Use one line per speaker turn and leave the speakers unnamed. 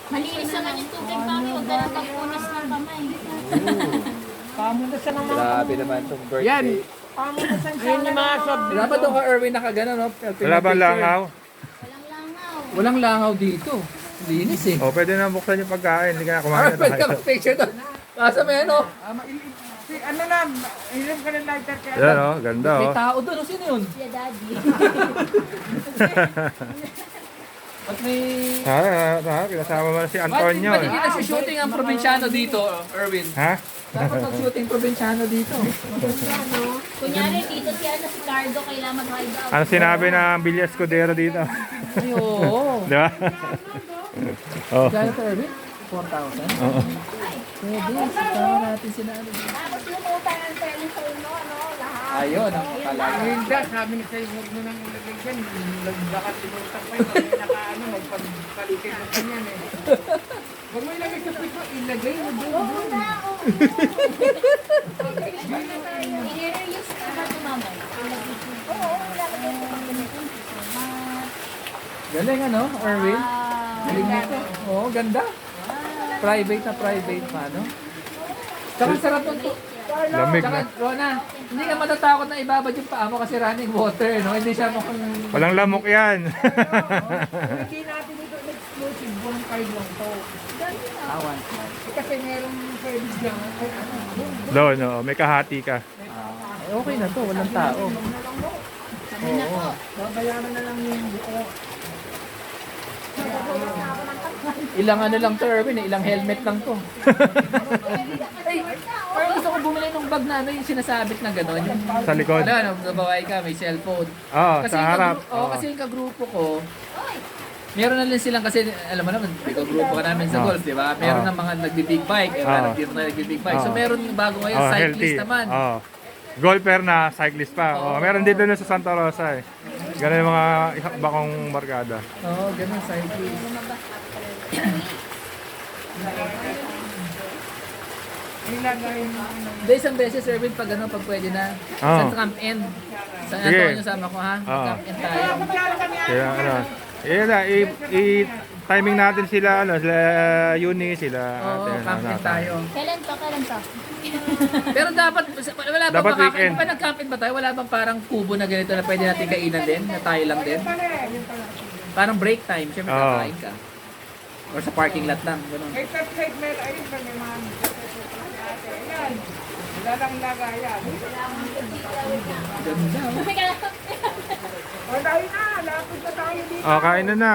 Malinis naman yung tubig, Mami. Huwag ka nang pagpunas ng kamay.
Pamunasan ng mga...
Grabe naman itong birthday.
Yan.
Pamunasan siya.
Ayun yung mga soft drinks.
Dapat doon ka, Erwin, nakagano, no?
Wala bang langaw?
Walang langaw.
Walang langaw dito. Linis eh.
O, pwede na buksan yung pagkain. Hindi ka na kumain na
Pwede ka
tayo.
mag-picture doon. Nasa may ano.
Ano na, ilim ka ng lighter kaya.
Yan o, ganda
May
o.
tao doon. Sino yun?
Siya, Daddy.
At may...
Kinasama mo na si
Ba't
Antonio.
hindi nagsushooting ang probinsyano dito, Erwin?
Ha?
Dapat mag-shooting probinsyano dito.
Kunyari, dito si Cardo, kailangan mag-hide out.
Ano sinabi ng Billy Escudero dito?
Ay, oo.
Di ba? Oh.
Gano'n to, Erwin? 4,000?
Oo.
Pwede, sasama natin sila.
Tapos lumutang ang telephone mo, ano, lahat.
Ayun, ang talaga.
Linda, sabi ni sa'yo, huwag mo nang ilagay dyan. Nagbakat limutak pa yun. Nakaano, nagpalitin mo pa yan eh. Huwag mo ilagay sa pito, ilagay mo doon.
Oo na, oo. I-reuse ka ba ito, Mama? Oo, lalagay ko pag ganito. Thank you so much.
Galing ano, Erwin?
Wow.
Galing nito. Oo, ganda. Private na private pa, no? Tsaka sarap nun to.
Lamig
Tsaka,
na.
Rona, hindi ka matatakot na ibabad yung paa mo kasi running water, no? Hindi siya mukhang...
Walang lamok yan.
Hindi natin ito exclusive, buong card lang to.
Awan.
Kasi merong service lang. Ay, ano,
Doon, no, may kahati ka.
Okay na to, walang tao.
Sabi na po.
babayaran na lang yung buo.
Ilang ano lang to, Erwin, ilang helmet lang to. Ay, parang gusto ko bumili ng bag na ano yung sinasabit na gano'n. Yung,
Sa likod.
ano, nabaway ka, may cellphone.
Oo, sa harap.
Oo, kasi yung kagrupo ko, meron na rin silang kasi, alam mo naman, may kagrupo ka namin sa
Oo.
golf, di ba? Meron
Oo.
ng mga nagbi-big bike,
Oo.
dito na nagbi-big bike. So
Oo.
meron yung bago ngayon,
Oh,
cyclist naman.
Oh. Golfer na, cyclist pa. Oh, meron dito na sa Santa Rosa eh. Ganun yung mga iba kong barkada.
Oo, ganun, cyclist.
Nilagay mo.
Hindi, isang beses, Erwin, pag ano, pag pwede na.
Oo.
Sa Camp End. Sa
Sige.
Antonio, sama ko ha.
Oo.
Camp End tayo.
Kaya ano, na, timing natin sila, ano, sila Uni, sila
Oo,
ate,
Camp End tayo.
Kailan to? Kailan to?
Pero dapat, wala bang
Dapat
makakain?
weekend.
Di ba nag-Camp End ba tayo? Wala bang parang kubo na ganito na pwede natin kainan din? Na tayo lang din? Parang break time, syempre
Oo.
kakain ka. Or sa parking lot lang, ganun.
May website meron, ayun ba may mga ayan. Wala lang lagayan.
Ganda.
Wala na, lapit na tayo dito.
Oh, kain na na.